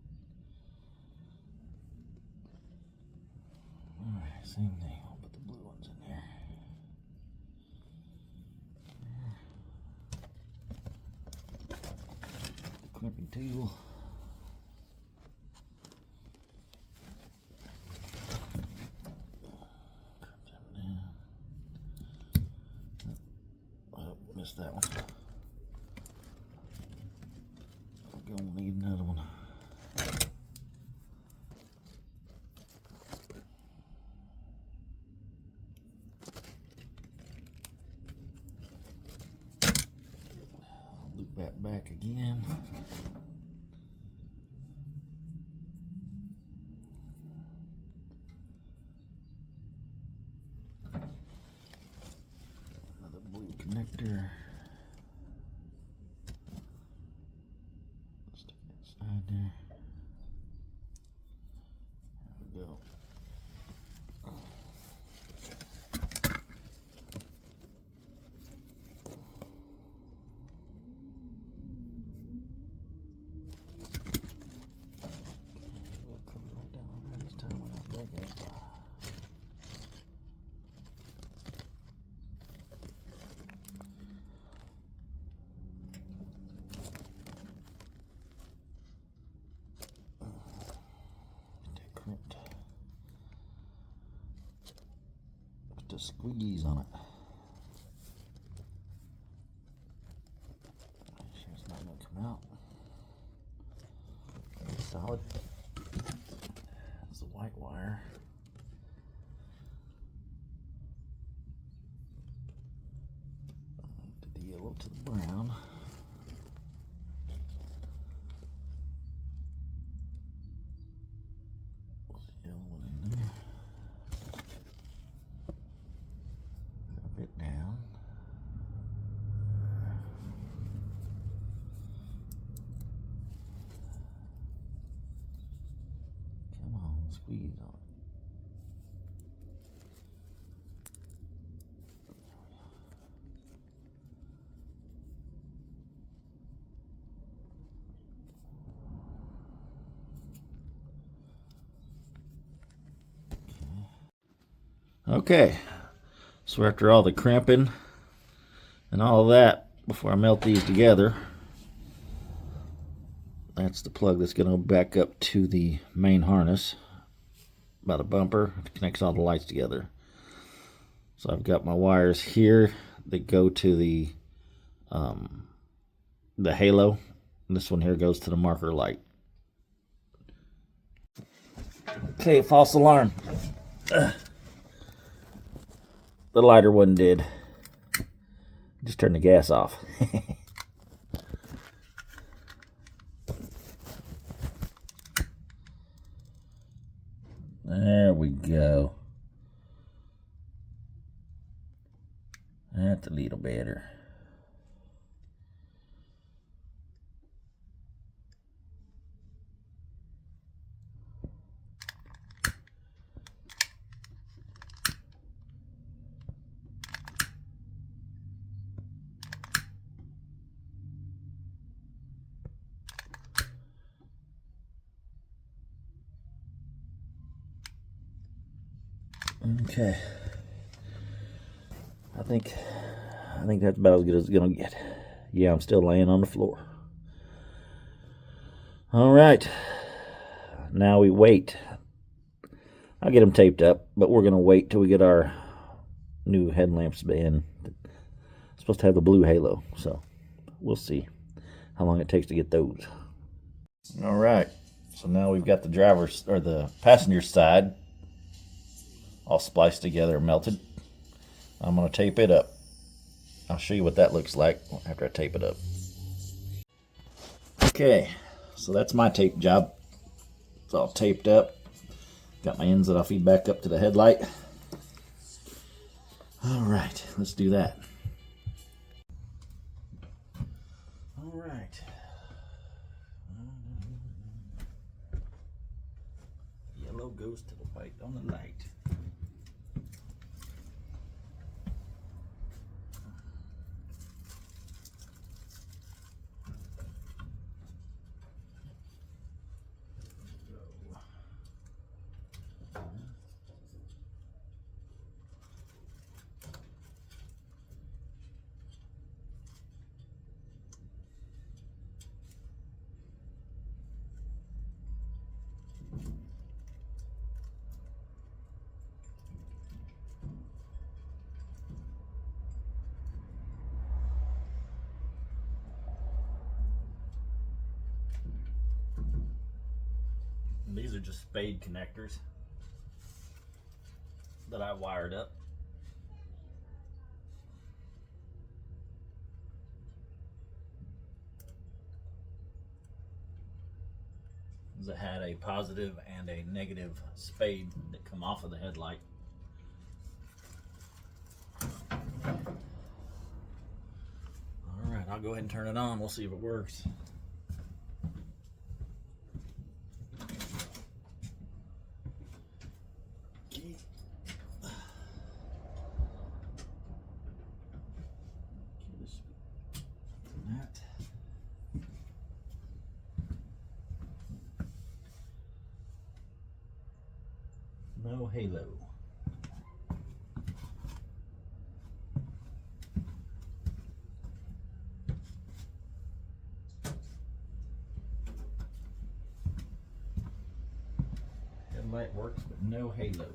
Alright, same thing. I'll put the blue ones in there. The crimping tool. missed that one. I'm gonna need another one. Loop that back again. Another blue connector. Stick that side there. There we go. Put the squeeze on it. Make sure it's not going to come out. Solid. That's the white wire. The yellow to the brown. Yellow one in there. Drop it down. Come on, squeeze on it. Okay, so after all the crimping and all of that, before I melt these together, that's the plug that's going to back up to the main harness by the bumper. It connects all the lights together. So I've got my wires here that go to the halo. And this one here goes to the marker light. Okay, false alarm. The lighter one did. Just turn the gas off. There we go. That's a little better. Okay. I think that's about as good as it's gonna get. Yeah, I'm still laying on the floor. All right. Now we wait. I'll get them taped up, but we're gonna wait till we get our new headlamps in. It's supposed to have the blue halo, so we'll see how long it takes to get those. All right. So now we've got the driver's or the passenger side all spliced together, melted. I'm going to tape it up. I'll show you what that looks like after I tape it up. Okay, so that's my tape job. It's all taped up. Got my ends that I'll feed back up to the headlight. All right, let's do that. All right. Yellow goes to the white on the light. These are just spade connectors that I wired up. That had a positive and a negative spade that come off of the headlight. Alright, I'll go ahead and turn it on. We'll see if it works. No halo. Headlight works, but no halo.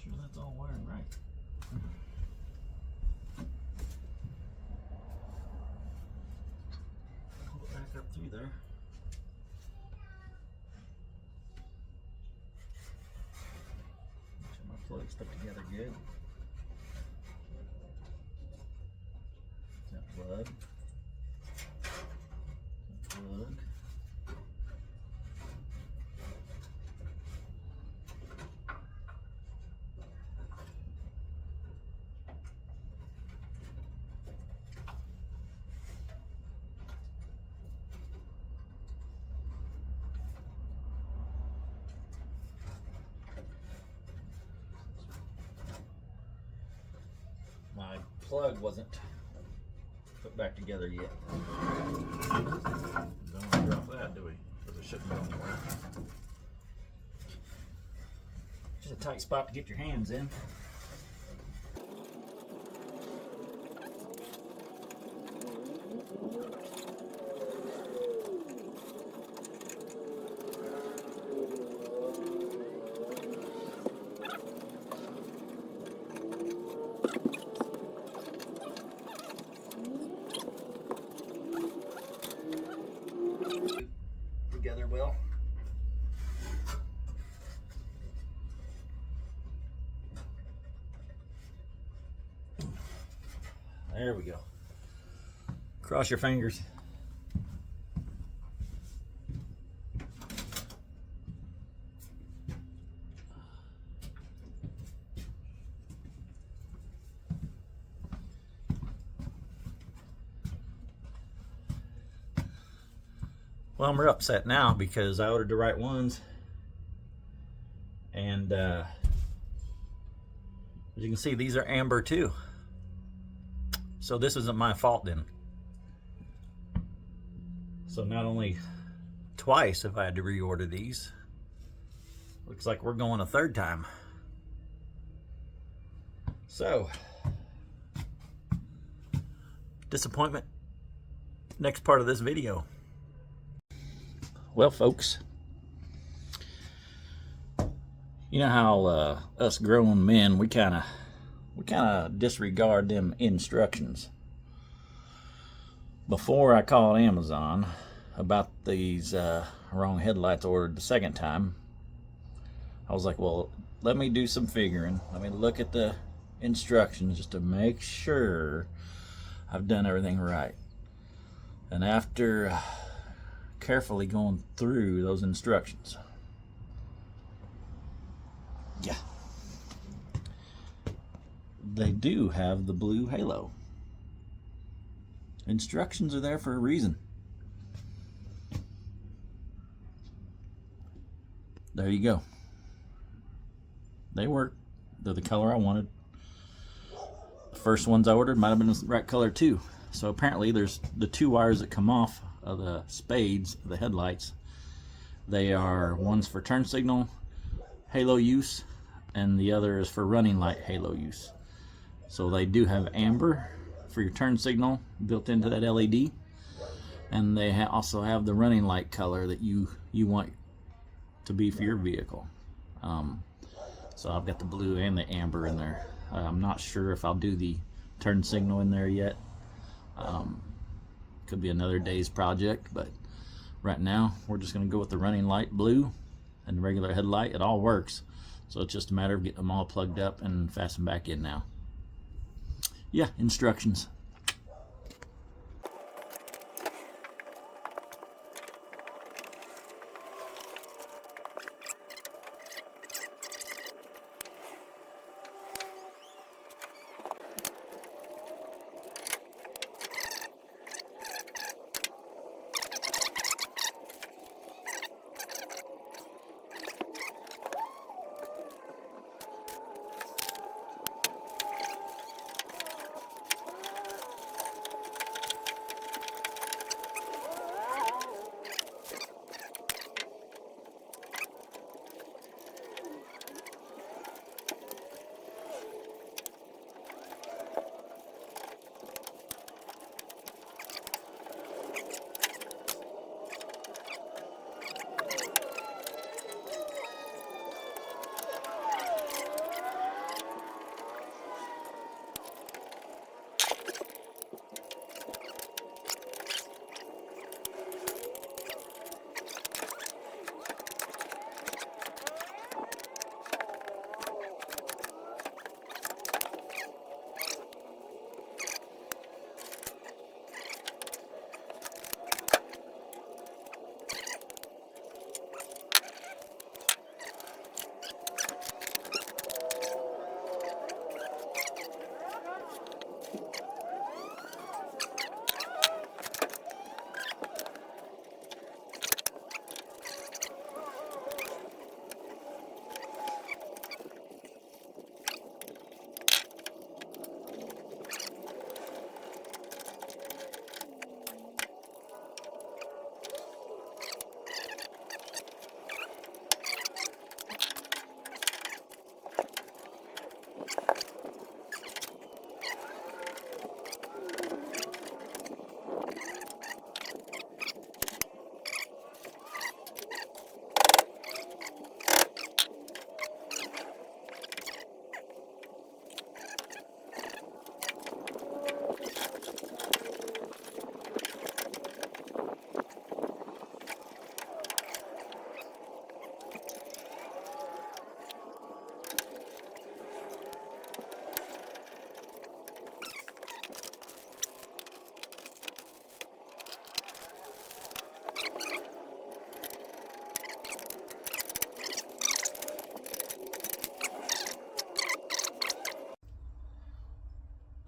Sure that's all wired right. Pull it back up through there. Make sure my plugs stuck together good. That plug. That plug. My plug wasn't put back together yet. Don't want to drop that, do we? Because it shouldn't go anywhere. Just a tight spot to get your hands in. Together well. There we go. Cross your fingers. Well, we're upset now because I ordered the right ones, and as you can see, these are amber too. So this isn't my fault then. So not only twice have I had to reorder these, looks like we're going a third time. So, disappointment. Next part of this video. Well, folks, you know how us grown men, we kind of disregard them instructions. Before I called Amazon about these wrong headlights ordered the second time, I was like, well, let me do some figuring. Let me look at the instructions just to make sure I've done everything right. And after carefully going through those instructions, yeah, they do have the blue halo. Instructions are there for a reason. There you go. They work. They're the color I wanted. The first ones I ordered might have been the right color too. So apparently there's the two wires that come off of the spades, the headlights. They are, one's for turn signal halo use, and the other is for running light halo use. So they do have amber for your turn signal built into that LED, And they also have the running light color that you want to be for your vehicle. So I've got the blue and the amber in there. I'm not sure if I'll do the turn signal in there yet. Could be another day's project, but right now we're just going to go with the running light blue and the regular headlight. It all works, so it's just a matter of getting them all plugged up and fastened back in now. Yeah, instructions.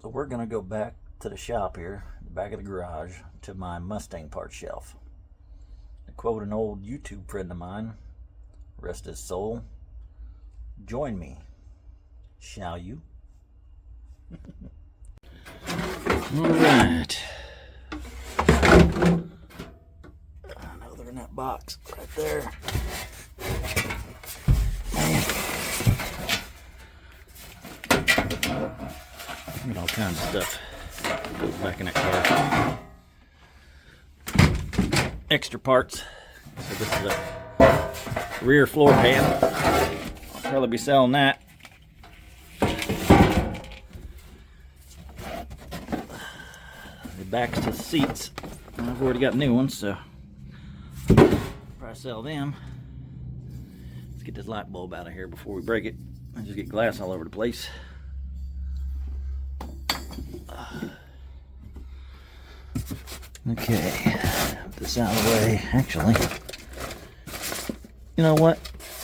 So we're going to go back to the shop here, the back of the garage, to my Mustang part shelf. To quote an old YouTube friend of mine, rest his soul, join me, shall you? Alright. I know they're in that box right there. Man. Got all kinds of stuff goes back in that car. Extra parts. So this is a rear floor pan. I'll probably be selling that. The backs to the seats. I've already got new ones, so probably sell them. Let's get this light bulb out of here before we break it. I just get glass all over the place. Okay, put this out of the way. Actually, you know what?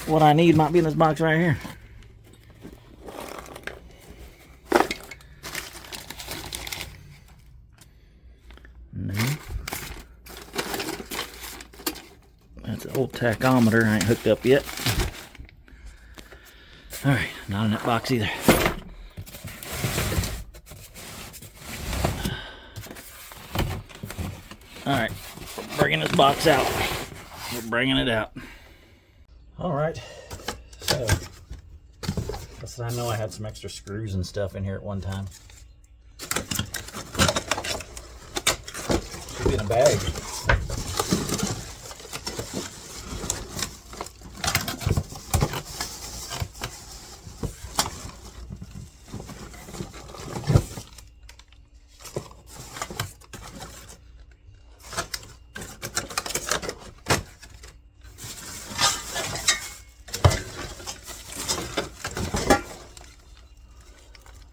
What I need might be in this box right here. No. That's an old tachometer. I ain't hooked up yet. Alright, not in that box either. Alright, bringing this box out. We're bringing it out. Alright, so I know I had some extra screws and stuff in here at one time. be in a bag.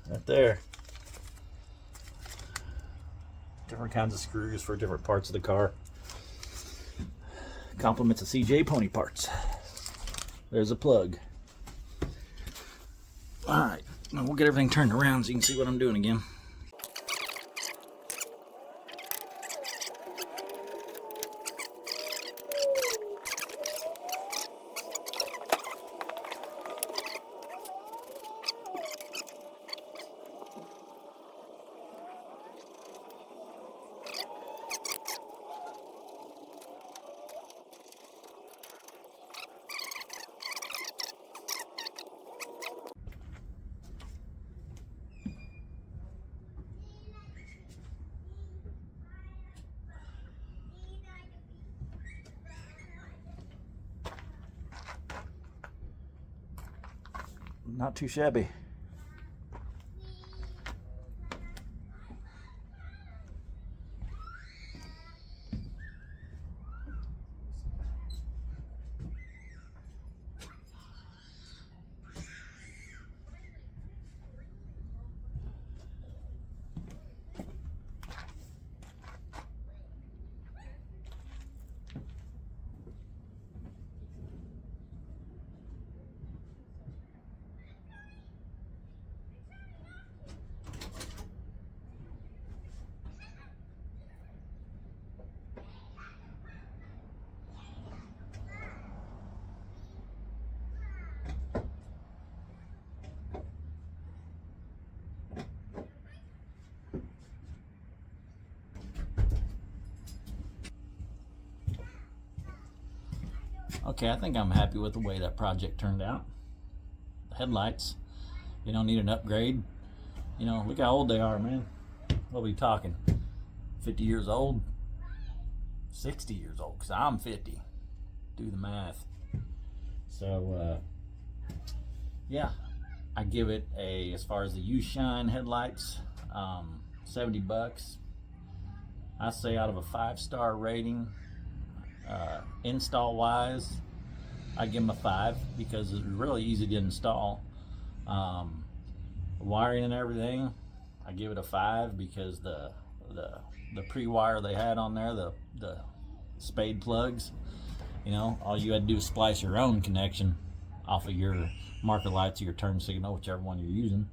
Right there. Different kinds of screws for different parts of the car. Compliments of CJ Pony Parts. There's a plug. Alright, now we'll get everything turned around so you can see what I'm doing again. Not too shabby. Okay, I think I'm happy with the way that project turned out. The headlights, you don't need an upgrade. You know, look how old they are, man. What are we talking? 50 years old? 60 years old, because I'm 50. Do the math. So, yeah, I give it a, as far as the U-Shine headlights, 70 bucks. I say out of a 5-star rating, install wise, I give them a 5 because it's really easy to install. Wiring and everything, I give it a 5 because the pre-wire they had on there, the spade plugs, you know, all you had to do is splice your own connection off of your marker lights or your turn signal, whichever one you're using.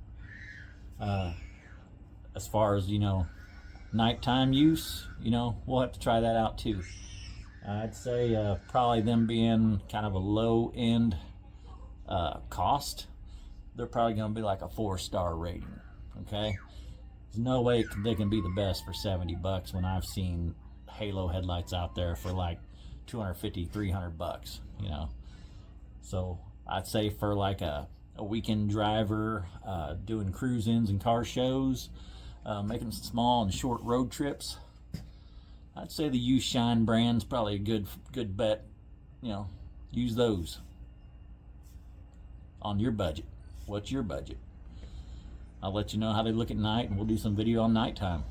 As far as, you know, nighttime use, you know, we'll have to try that out too. I'd say probably them being kind of a low end cost, they're probably going to be like a 4-star rating. Okay, there's no way they can be the best for 70 bucks when I've seen Halo headlights out there for like 250, 300 bucks, you know. So I'd say for like a weekend driver, doing cruise-ins and car shows, making some small and short road trips, I'd say the U-Shine brand's probably a good bet. You know, use those on your budget. What's your budget? I'll let you know how they look at night, and we'll do some video on nighttime.